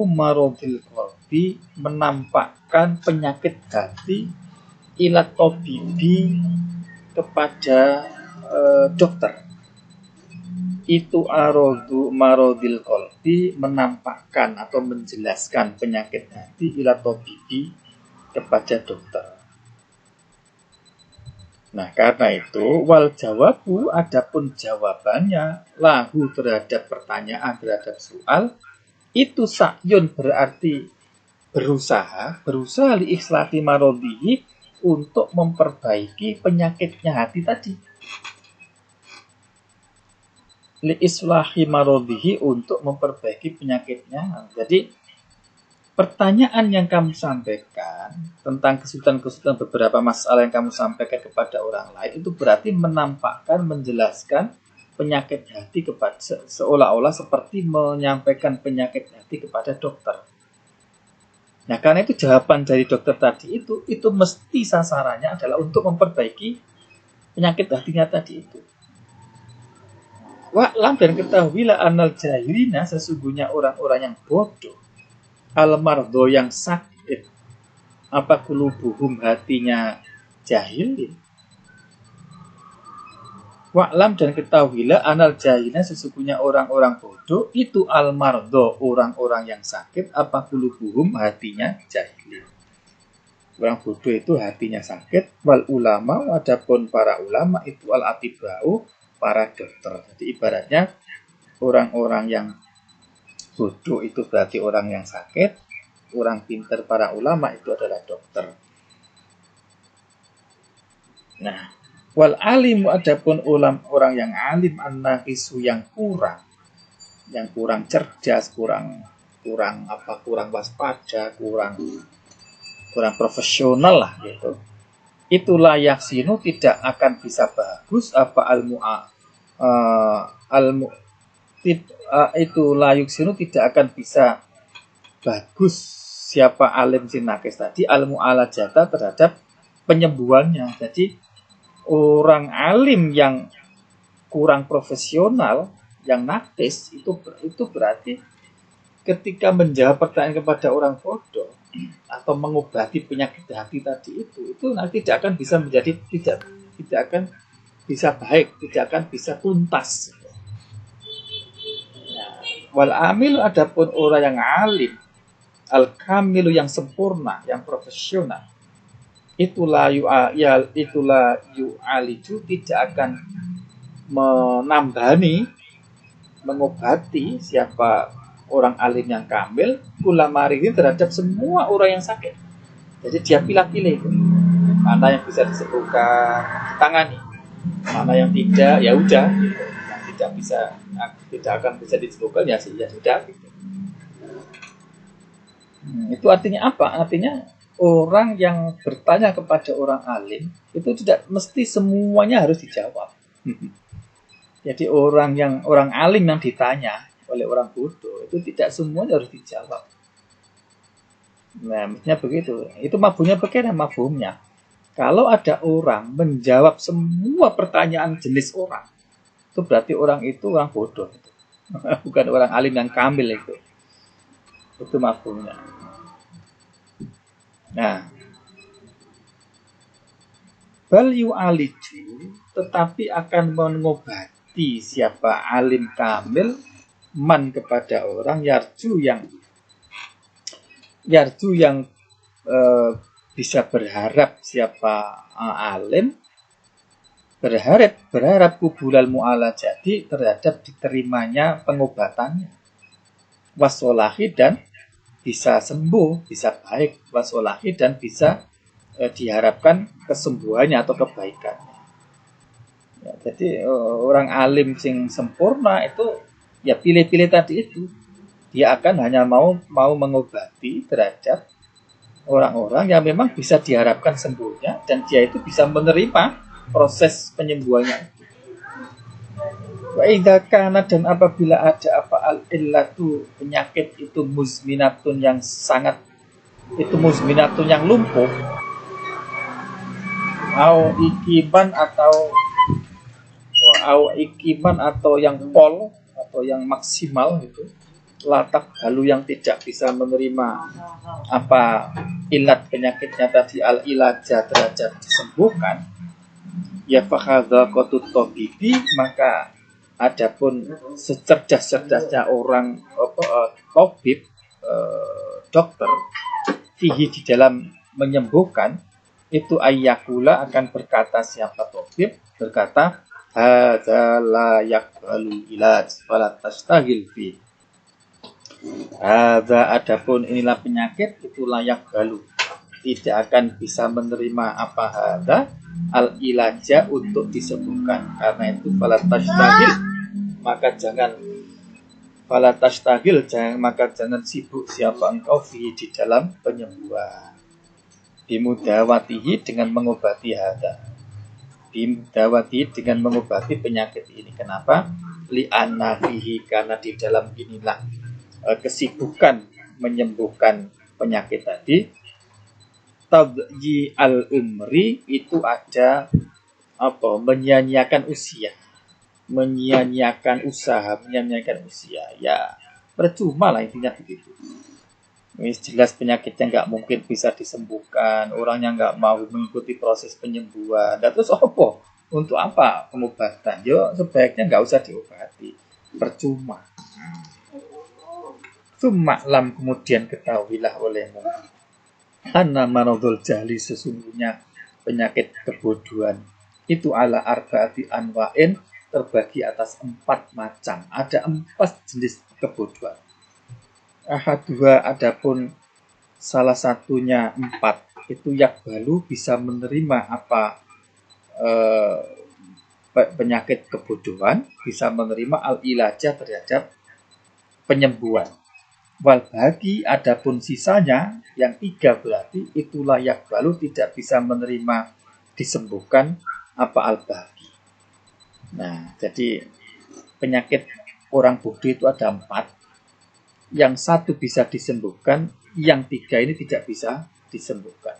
marodil qalbi, menampakkan penyakit hati ilat tobibi kepada dokter. Itu aradu marodil qalbi, menampakkan atau menjelaskan penyakit hati ilat tobibi kepada dokter. Nah, karena itu wal jawabu, adapun jawabannya lahu terhadap pertanyaan, terhadap soal itu sa'yun berarti berusaha li islati marodihi, untuk memperbaiki penyakitnya hati tadi. Li islahi marodihi, untuk memperbaiki penyakitnya. Jadi pertanyaan yang kamu sampaikan tentang kesulitan-kesulitan beberapa masalah yang kamu sampaikan kepada orang lain itu berarti menampakkan, menjelaskan penyakit hati kepada seolah-olah seperti menyampaikan penyakit hati kepada dokter. Nah, karena itu jawaban dari dokter tadi itu mesti sasarannya adalah untuk memperbaiki penyakit hatinya tadi itu. Wa'lam dan ketahuilah anal jahilina, sesungguhnya orang-orang yang bodoh, al-mardo yang sakit, apa kulubuhum hatinya jahilin. Wa'lam dan ketahuilah anal jahilina, sesungguhnya orang-orang bodoh itu al-mardo, orang-orang yang sakit, apa kulubuhum hatinya jahilin. Orang bodoh itu hatinya sakit. Wal ulama, adapun para ulama itu al-atibau, para dokter. Jadi ibaratnya orang-orang yang bodoh itu berarti orang yang sakit, orang pintar para ulama itu adalah dokter. Nah, wal alimu adapun orang yang alim an-naqisu yang kurang cerdas, kurang waspada, kurang profesional lah gitu. Itulah yaksinu tidak akan bisa bagus apa itulah yuksinu tidak akan bisa bagus siapa alim sinakis tadi al-mu'alajata terhadap penyembuhannya. Jadi orang alim yang kurang profesional, yang nakis itu berarti ketika menjawab pertanyaan kepada orang bodoh atau mengobati penyakit hati tadi itu nanti tidak akan bisa menjadi tidak akan bisa baik, tidak akan bisa tuntas. Wal amil adapun orang yang alim, al kamilu yang sempurna, yang profesional, itulah yu'aliju tidak akan menambani, mengobati siapa orang alim yang kamil kulamaridin terhadap semua orang yang sakit. Jadi dia pilih-pilih itu. Mana yang bisa disembuhkan, ditangani. Mana yang tidak, ya udah. Yang tidak akan bisa disembuhkan, ya sudah. Gitu. Itu artinya apa? Artinya orang yang bertanya kepada orang alim itu tidak mesti semuanya harus dijawab. Jadi orang alim yang ditanya oleh orang bodoh itu tidak semuanya harus dijawab. Nah, mestinya begitu. Itu mafhumnya bagaimana mafhumnya? Kalau ada orang menjawab semua pertanyaan jenis orang, itu berarti orang itu orang bodoh. Bukan orang alim yang kamil itu. Itu mafhumnya. Nah, bal yu'aliju tetapi akan mengobati siapa alim kamil man kepada orang yarju yang bisa berharap siapa alim berharap kubulal mu'alajati terhadap diterimanya pengobatannya wasolahi dan bisa sembuh, bisa baik wasolahi dan bisa diharapkan kesembuhannya atau kebaikannya. Ya, jadi orang alim sing sempurna itu ya pilih-pilih tadi itu. Dia akan hanya mau mengobati terhadap orang-orang yang memang bisa diharapkan sembuhnya dan dia itu bisa menerima proses penyembuhannya. Wa idza kana dan apabila ada apa al-illatu penyakit itu muzminatun yang sangat itu muzminatun yang lumpuh au ikiban atau yang pol atau yang maksimal gitu latak halu yang tidak bisa menerima apa ilat penyakitnya tadi al ilaja derajat disembuhkan ya fakhadha qatut tabibi maka adapun secerdas-cerdasnya orang tabib dokter fihi di dalam menyembuhkan itu ayyakula akan berkata siapa tabib berkata hadza la yaqbalu ilaj fala tastahil fi. Hadza adapun inilah penyakit itu layak galu tidak akan bisa menerima apa hadza al ilaja untuk disembuhkan karena itu fala tastahil maka jangan sibuk siapa engkau fi di dalam penyembuhan bimudawatihi dengan mengobati hadza bimudawatihi dengan mengobati penyakit ini. Kenapa? Li'anna fihi karena di dalam inilah kesibukan menyembuhkan penyakit tadi tadji al-umri itu ada menyia-nyiakan usia menyia-nyiakan usaha menyia-nyiakan usia ya percuma lah intinya begitu. Jelas penyakitnya nggak mungkin bisa disembuhkan orangnya nggak mau mengikuti proses penyembuhan dan terus untuk apa pengobatan sebaiknya nggak usah diobati percuma. Lam kemudian ketahuilah olehmu anna maradul jahli sesungguhnya penyakit kebodohan itu ala arba'ati anwa'in terbagi atas 4 macam. Ada 4 jenis kebodohan. Ahadua adapun salah satunya 4 itu yakbalu bisa menerima apa penyakit kebodohan, bisa menerima al-ilajah terhadap penyembuhan. Wal bagi adapun sisanya yang 3 berarti itulah yakbalu tidak bisa menerima disembuhkan apa al-bagi. Nah, jadi penyakit orang bodoh itu ada 4. Yang 1 bisa disembuhkan, yang 3 ini tidak bisa disembuhkan.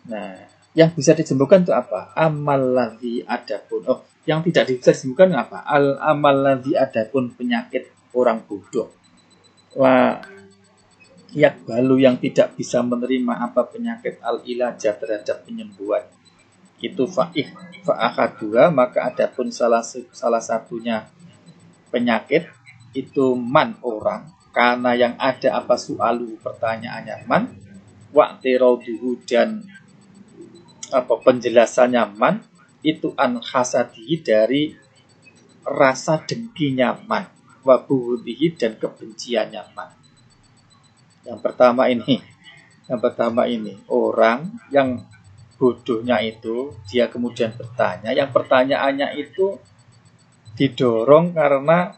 Nah, yang bisa disembuhkan itu apa? Amal ladzi adapun. Yang tidak bisa disembuhkan apa? Al amal ladzi adapun penyakit orang bodoh. Yakbalu yang tidak bisa menerima apa penyakit al-ilajah terhadap penyembuhan. Itu fa'akadua, maka adapun salah satunya penyakit itu man orang, karena yang ada apa soalu pertanyaannya man, wa'tirauduhu dan apa penjelasannya man itu an hasadihi dari rasa dengkinya man, wa bughdihi dan kebenciannya man. Yang pertama ini orang yang bodohnya itu dia kemudian bertanya, yang pertanyaannya itu didorong karena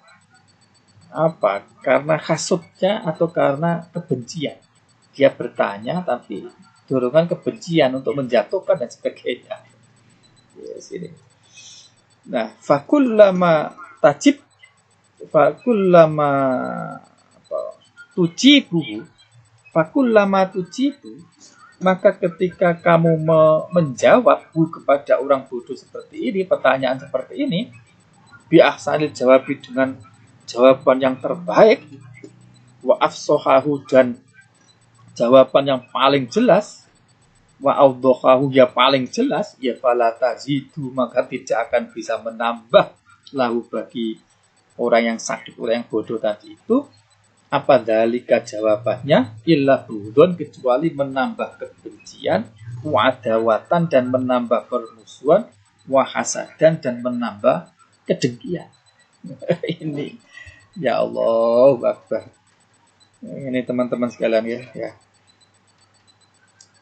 apa? Karena hasudnya atau karena kebencian. Dia bertanya tapi dorongan kebencian untuk menjatuhkan dan sebagainya. Yes, ini. Nah, fakullama tujibu, maka ketika kamu menjawab kepada orang bodoh seperti ini, pertanyaan seperti ini, bi ahsanil jawabi dengan jawaban yang terbaik, wa afsahahu dan jawaban yang paling jelas, wa awdahahu ya paling jelas, ya fala tazidu, maka tidak akan bisa menambah lahu bagi orang yang sakit, orang yang bodoh tadi itu apa dalika jawabannya illa budon, kecuali menambah kebencian, wa adawatan dan menambah permusuhan, wa hasadan dan menambah kedengkian. Ini ya Allah Akbar. Ini teman-teman sekalian ya.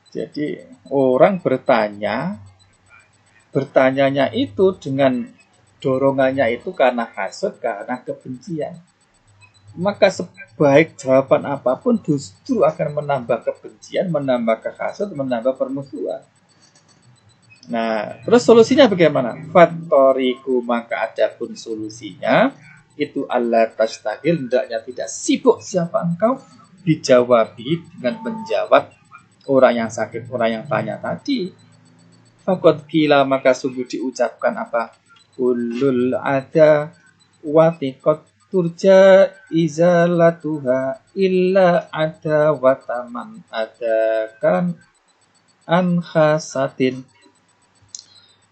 Jadi orang bertanyanya itu dengan dorongannya itu karena hasad, karena kebencian. Maka sebaik jawaban apapun justru akan menambah kebencian, menambah kehasad, menambah permusuhan. Nah, terus solusinya bagaimana? Fatoriku, maka adapun solusinya itu Allah tastagil, hendaknya tidak sibuk siapa engkau dijawabi dengan menjawab orang yang sakit, orang yang tanya tadi. Fakot kila, maka sungguh diucapkan apa? Ulul ada watikot turja izalatuha illa ada wataman ada kan anhasatin.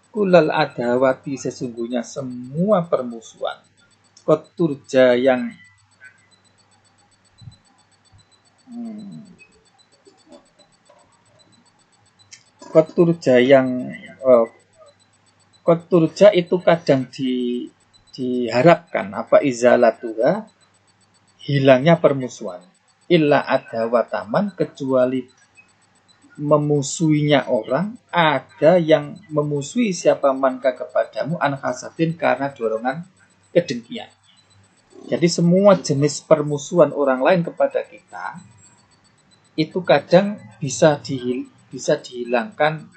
Kulal adawati, sesungguhnya semua permusuhan, koturja yang koturja itu kadang diharapkan apa izalatuha, hilangnya permusuhan, illa adawataman, kecuali memusuhinya orang, ada yang memusuhi siapa manka kepadamu anhasatin karena dorongan kedengkian. Jadi semua jenis permusuhan orang lain kepada kita itu kadang bisa dihilangkan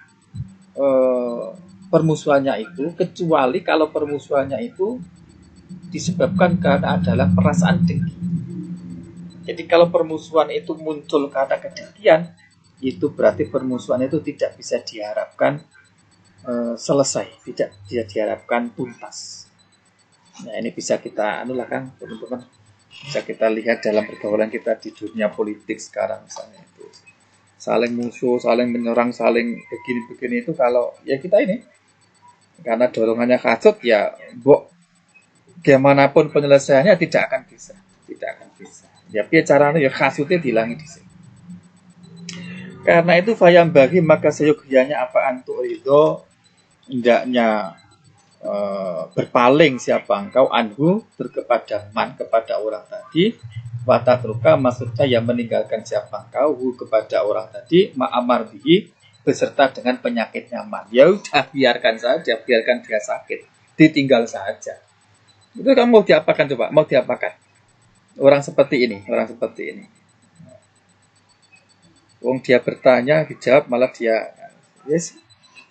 permusuhannya itu, kecuali kalau permusuhannya itu disebabkan karena adalah perasaan dengki. Jadi kalau permusuhan itu muncul karena kedengkian, itu berarti permusuhan itu tidak bisa diharapkan selesai, tidak diharapkan tuntas. Nah, ini bisa kita kan teman-teman, bisa kita lihat dalam pergaulan kita di dunia politik sekarang misalnya itu. Saling musuh, saling menyerang, saling begini-begini itu kalau ya kita ini karena dorongannya hasud ya, bagaimanapun penyelesaiannya tidak akan bisa. Ya piye caranya ya hasudnya dihilangi di sini. Karena itu fayam bagi, maka seyogianya apa antuk ridho, hendaknya berpaling siapa engkau anhu kepada man, kepada orang tadi, watatruka maksudnya yang meninggalkan siapa engkau hu kepada orang tadi, ma'amar bihi beserta dengan penyakitnya man. Ya udah biarkan saja, biarkan dia sakit, ditinggal saja. Itu kamu mau diapakan coba? Mau diapakan? Orang seperti ini. Wong dia bertanya, dijawab malah dia yes.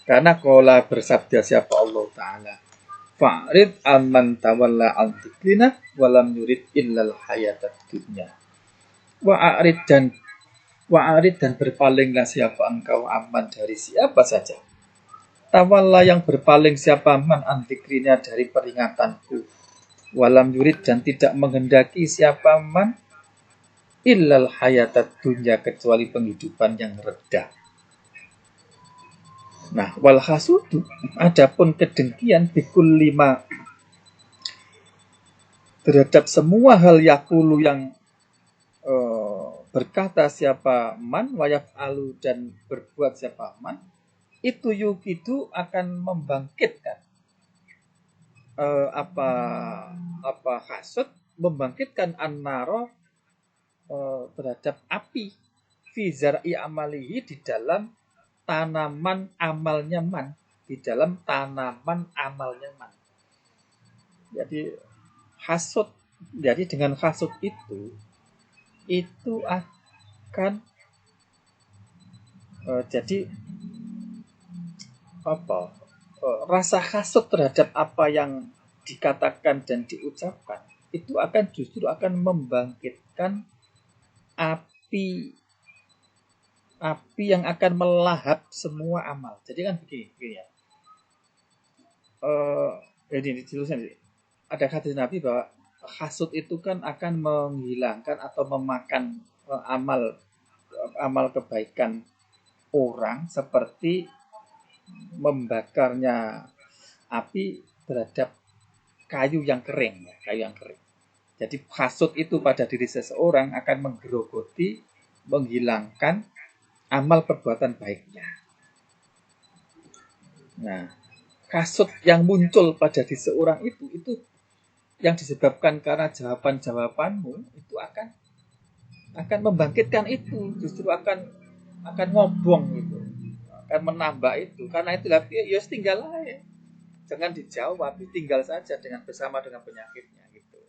Karena qala bersabda siapa Allah Ta'ala, fa'rid amman tawalla an dzikrina wa lam yurid illal hayatad dunya. Wa'arid dan berpalinglah siapa engkau aman dari siapa saja. Tawalla yang berpaling siapa man an dzikrina dari peringatanku. Walam yurid dan tidak menghendaki siapa man illal hayatad dunya kecuali penghidupan yang rendah. Nah, wal hasudu adapun kedengkian bikul lima terhadap semua hal yakulu yang berkata siapa man wayaf alu dan berbuat siapa man itu yukidu akan membangkitkan apa hasud membangkitkan an-naro terhadap api fi zar'i amalihi di dalam tanaman amalnya man, di dalam tanaman amalnya man. Jadi hasud, jadi dengan hasud itu akan jadi rasa hasud terhadap apa yang dikatakan dan diucapkan itu akan justru akan membangkitkan api yang akan melahap semua amal. Jadi kan begini ya. Ini dituliskan ada kata Nabi bahwa hasud itu kan akan menghilangkan atau memakan amal kebaikan orang seperti membakarnya api terhadap kayu yang kering. Jadi hasud itu pada diri seseorang akan menggerogoti, menghilangkan amal perbuatan baiknya. Nah, hasud yang muncul pada diri seorang itu yang disebabkan karena jawaban-jawabanmu itu akan membangkitkan itu, justru akan ngobong itu, akan menambah itu. Karena itulah ya tinggal aja. Jangan dijawab, tinggal saja bersama dengan penyakitnya gitu.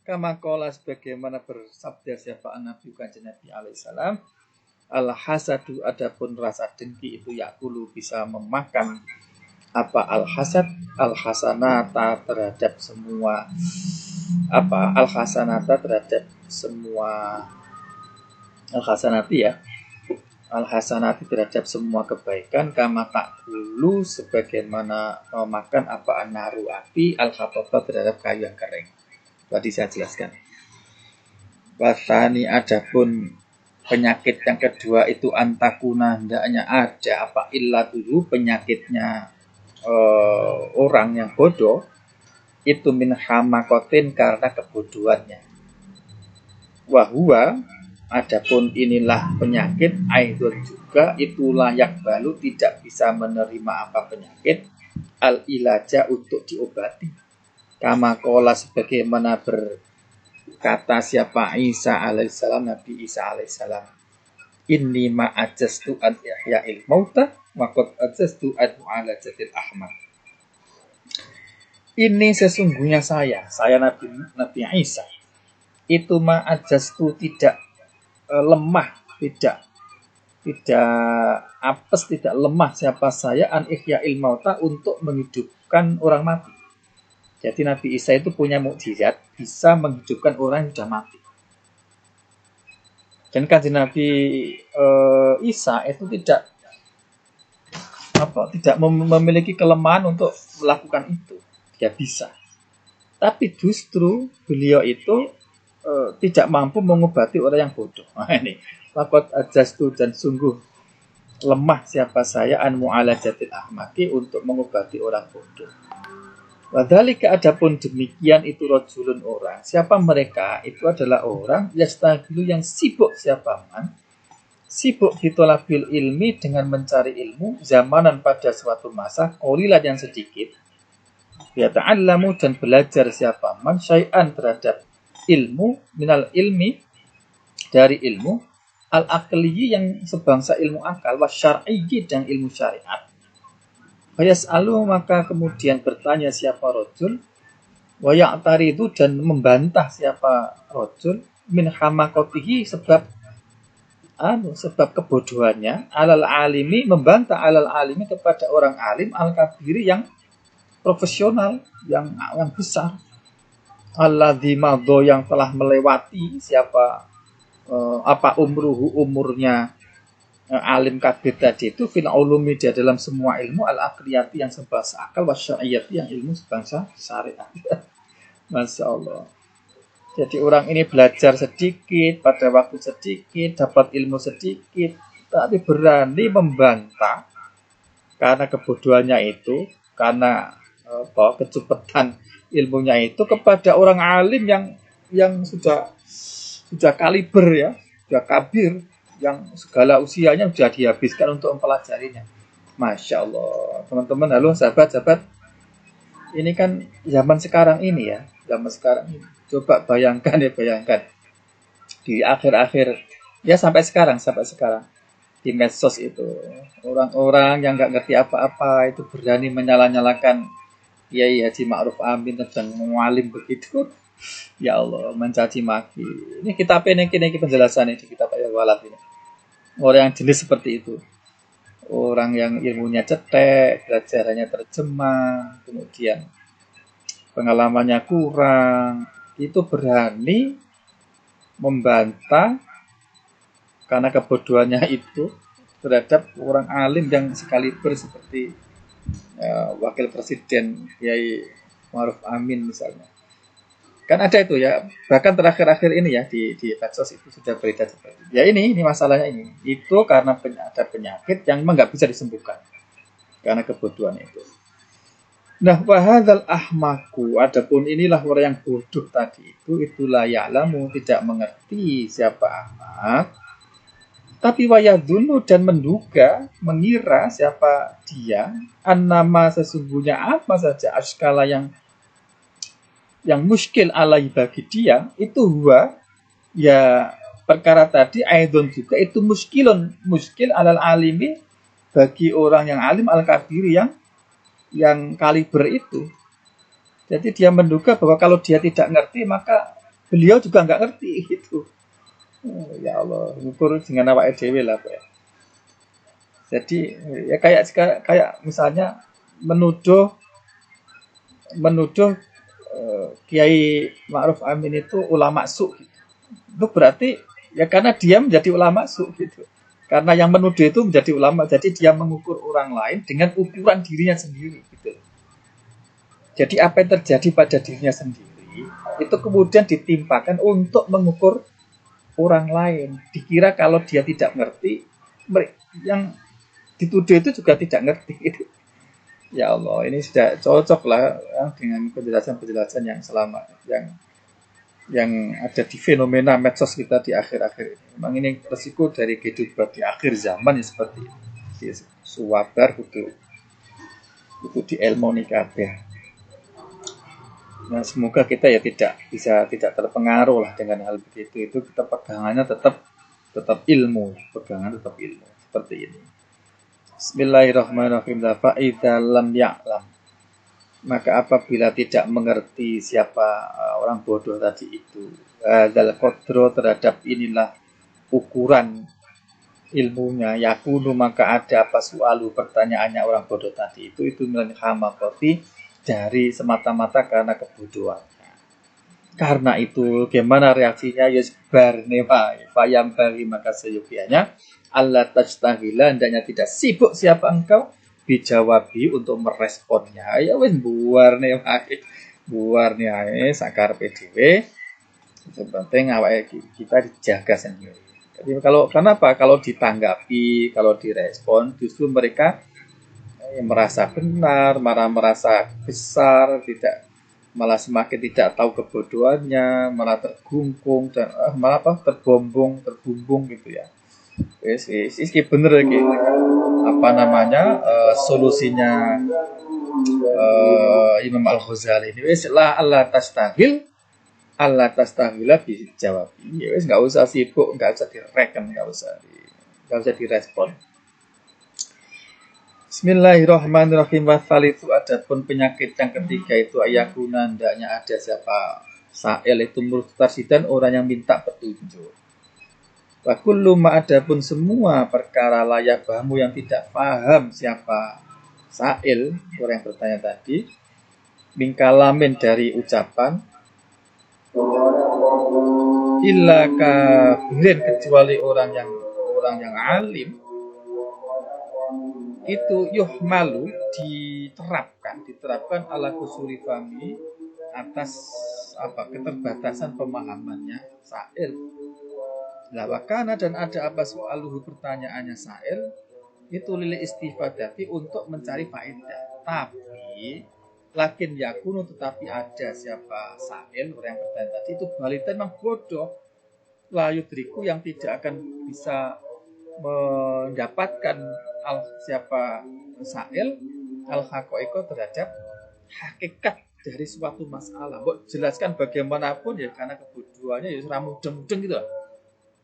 Kama qala sebagaimana bersabda siapa Nabi kanjeng Nabi alaihissalam, al-hasadu adapun rasa dengki itu yakulu bisa memakan apa al-hasad al-hasanata terhadap semua al-hasanata terhadap semua al-hasanati ya. Al-hasanati terhadap semua kebaikan kama takulu sebagaimana memakan apa anaru api al-khatata terhadap kayu yang kering. Tadi saya jelaskan. Wasani adapun penyakit yang kedua itu antakuna hendaknya ada apa illatuhu penyakitnya orang yang bodoh itu min hamakotin karena kebodohannya. Wahua adapun inilah penyakit aidon juga itu layak balu tidak bisa menerima apa penyakit al ilaja untuk diobati. Kama qala sebagaimana berkata siapa Isa alaihissalam, Nabi Isa alaihissalam, inni ma ajastu an ihya'il mauta wa qad ajastu an mu'alajatil ahmad. Ini sesungguhnya saya Nabi Isa itu ma ajastu tidak lemah, tidak apes, tidak lemah siapa saya an ihya'il mauta untuk menghidupkan orang mati. Jadi Nabi Isa itu punya mukjizat bisa menghidupkan orang yang sudah mati. Dan kanjeng Nabi Isa itu tidak memiliki kelemahan untuk melakukan itu. Dia bisa. Tapi justru beliau itu tidak mampu mengobati orang yang bodoh. Nah, ini laqad ajastu dan sungguh lemah siapa saya an mu'alajatil ahmaqi untuk mengobati orang bodoh. Wadhalika adapun demikian itu rajulun orang. Siapa mereka? Itu adalah orang yastagilu yang sibuk siapa man. Sibuk hitolabil ilmi dengan mencari ilmu zamanan pada suatu masa qalilan yang sedikit. Yata'allamu dan belajar siapa man syai'an terhadap ilmu minal ilmi dari ilmu al-aqliyi yang sebangsa ilmu akal wasyar'iyyi dan ilmu syariat. Fayas'alu maka kemudian bertanya siapa rajul wa ya'taridu dan membantah siapa rajul min hamakotihi sebab kebodohannya alal alimi membantah alal alimi kepada orang alim al kabiri yang profesional yang besar alladzi madho yang telah melewati siapa apa umurnya alim kabir tadi itu fil ulumi dia dalam semua ilmu al aqliyati yang sebangsa akal wasyariyati yang ilmu sebangsa syariat. Masya Allah. Jadi orang ini belajar sedikit pada waktu sedikit, dapat ilmu sedikit, tapi berani membantah karena kebodohannya itu, karena kecepatan ilmunya itu kepada orang alim yang sudah kaliber ya, sudah kabir, yang segala usianya sudah dihabiskan untuk mempelajarinya. Masya Allah, teman-teman, halo sahabat-sahabat, ini kan zaman sekarang ini ya, zaman sekarang ini. Coba bayangkan di akhir-akhir ya sampai sekarang di medsos itu orang-orang yang nggak ngerti apa-apa itu berani menyala-nyalakan Kiai Haji Ma'ruf Amin dan mualim begitu. Ya Allah, mencaci maki. Ini kitab ini penjelasan di kitab Al-Walad ini. Orang yang jenis seperti itu. Orang yang ilmunya cetek, belajarannya terjemah, kemudian pengalamannya kurang, itu berani membantah karena kebodohannya itu terhadap orang alim yang sekaliber seperti Wakil Presiden Kiai Ma'ruf Amin misalnya. Kan ada itu ya, bahkan terakhir-akhir ini ya di medsos itu sudah beredar seperti itu. Ya ini masalahnya ini. Itu karena ada penyakit yang memang nggak bisa disembuhkan karena kebodohan itu. Nah, wahadzal ahmaku, adapun inilah orang yang bodoh tadi itulah ya'lamu tidak mengerti siapa ahmak, tapi wayadunu dan mengira siapa dia, annama sesungguhnya apa saja askala yang muskil alai bagi dia itu huwa ya perkara tadi aidon juga itu muskil alal alimi bagi orang yang alim al kabiri yang kaliber itu. Jadi dia menduga bahwa kalau dia tidak ngerti maka beliau juga nggak ngerti gitu. Oh, ya Allah, ukur dengan awake dhewe lah Pak. Jadi ya kayak misalnya menuduh Kiai Ma'ruf Amin itu ulama su gitu. Itu berarti ya karena dia menjadi ulama su gitu. Karena yang menuduh itu menjadi ulama, jadi dia mengukur orang lain dengan ukuran dirinya sendiri gitu. Jadi apa yang terjadi pada dirinya sendiri itu kemudian ditimpakan untuk mengukur orang lain. Dikira kalau dia tidak ngerti, yang dituduh itu juga tidak ngerti gitu. Ya Allah, ini sudah cocok lah dengan penjelasan-penjelasan yang selama yang ada di fenomena medsos kita di akhir-akhir ini. Memang ini resiko dari kehidupan di akhir zaman ya seperti ini. Suwabar itu dielmoni kabeh. Nah, semoga kita ya tidak terpengaruh lah dengan hal begitu. Itu kita pegangannya tetap ilmu, seperti ini. Bismillahirrahmanirrahim. Fa idza lam ya'lam, maka apabila tidak mengerti siapa orang bodoh tadi itu, dal qadro terhadap inilah ukuran ilmunya, yakunu maka ada apa soalu pertanyaannya orang bodoh tadi itu minal hamakoti dari semata-mata karena kebodohannya. Karena itu bagaimana reaksinya? Yasbarne fayam bagi maka seyogianya Allah tajtahila hendaknya tidak sibuk siapa engkau dijawabi untuk meresponnya. Ya wis buar nih ae sakar PDW. Penting awake kita dijaga sendiri. Jadi kenapa kalau ditanggapi, kalau direspon justru mereka merasa benar, merasa besar, malah semakin tidak tahu kebodohannya, malah tergungkung dan terbumbung gitu ya. Wis bener iki. Solusinya Imam Al-Ghazali ini wis la Allah tastahila dijawab. Ya wis enggak usah sibuk, enggak usah direken, enggak usah direspon. Bismillahirrahmanirrahim. Wasalitu, adapun penyakit yang ketiga itu ayakuna, hendaknya ada siapa sa'il itu murtasidan, orang yang minta petunjuk. Wa kullu ma, adapun semua perkara layak bahamu yang tidak paham siapa sa'il, orang yang bertanya tadi, mingkalamin dari ucapan, illa kabirin, kecuali orang yang alim, itu yuhmalu diterapkan ala kusuri fami, atas keterbatasan pemahamannya sa'il. La wakana, dan ada apa soaluhu, pertanyaannya sa'il itu lil istifadati, untuk mencari faedah. Tapi lakin yakunu, tetapi ada siapa sa'il, orang yang bertanya tadi itu balitan, memang bodoh, la yudriku, yang tidak akan bisa mendapatkan siapa sa'il al-haqaiqo, terhadap hakikat dari suatu masalah. Mbok jelaskan bagaimanapun ya, karena kebodohannya ya mudeng-mudeng gitu.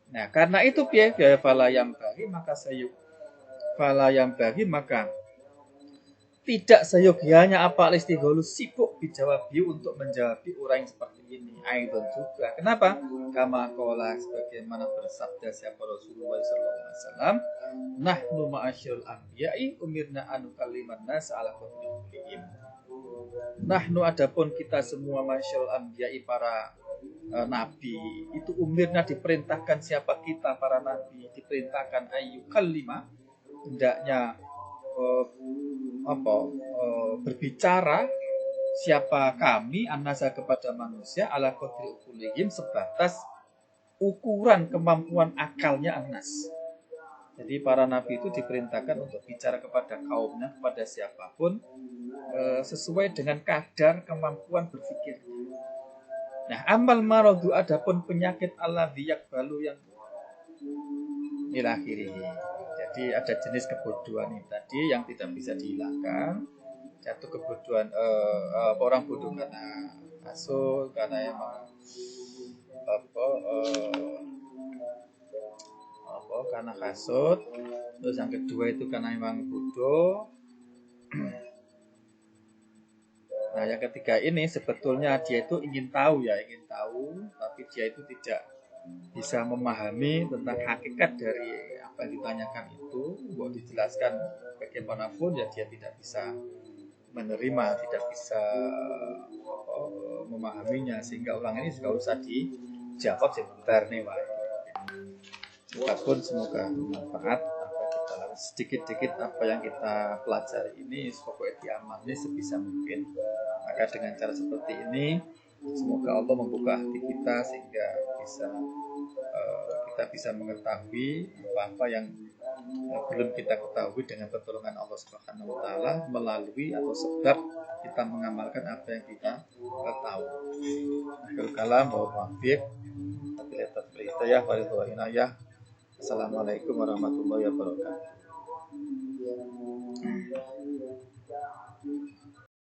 Nah, karena itu piye fala yang maka tidak seyogianya apa istigholu, sibuk dijawab untuk menjawab orang yang seperti ini. Aidon juga. Kenapa? Kama qala, sebagaimana bersabda siapa Rasulullah sallallahu alaihi wasallam, nahnu ma'asyirul anbiya'i umirna an nukalliman nas ala qadrihim. Nahnu, adapun kita semua ma'asyirul anbiya'i, para nabi itu, umirna diperintahkan, siapa kita para nabi diperintahkan ayyukallima, hendaknya berbicara siapa kami annasa, kepada manusia, ala qadri uqulihim, sebatas ukuran kemampuan akalnya annas. Jadi para nabi itu diperintahkan untuk bicara kepada kaumnya, kepada siapapun, sesuai dengan kadar kemampuan berpikirnya. Nah, amal maradu, adapun penyakit alladzi yakbalu, yang ilakhiri. Jadi ada jenis kebodohan ini tadi yang tidak bisa dihilangkan. Satu kebodohan, orang bodoh karena hasud, karena emang karena hasud. Terus yang kedua itu karena emang bodoh. Nah, yang ketiga ini sebetulnya dia itu ingin tahu, tapi dia itu tidak bisa memahami tentang hakikat dari apa yang ditanyakan itu. Mau dijelaskan bagaimanapun ya dia tidak bisa menerima, tidak bisa memahaminya, sehingga orang ini juga usah dijawab sebentar nih, Pak. Semoga bermanfaat sedikit-sedikit apa yang kita pelajari ini, pokoknya diamalkan sebisa mungkin. Maka dengan cara seperti ini, semoga Allah membuka hati kita sehingga kita bisa mengetahui apa yang belum kita ketahui dengan pertolongan Allah Subhanahu wa taala, melalui atau sebab kita mengamalkan apa yang kita ketahui. Akhirul kalam wa muwaffiq. Hidayah wa inayah. Assalamualaikum warahmatullahi wabarakatuh.